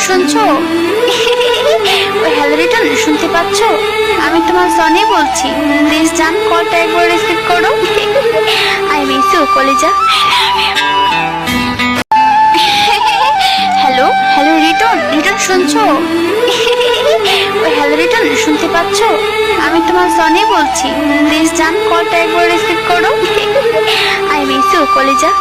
শুনছো? ওই hello written, শুনতে পাচ্ছো? আমি তোমার সনি বলছি। প্লিজ জান, কলটা একবার রিসিভ করো। আই মিস ইউ কলিজা। হ্যালো হ্যালো রিটন, রিটন শুনছো? ওই হ্যালো রিটন, শুনতে পাচ্ছো? আমি তোমার সনি বলছি। প্লিজ জান, কলটা একবার রিসিভ করো। আই মিস ইউ কলিজা।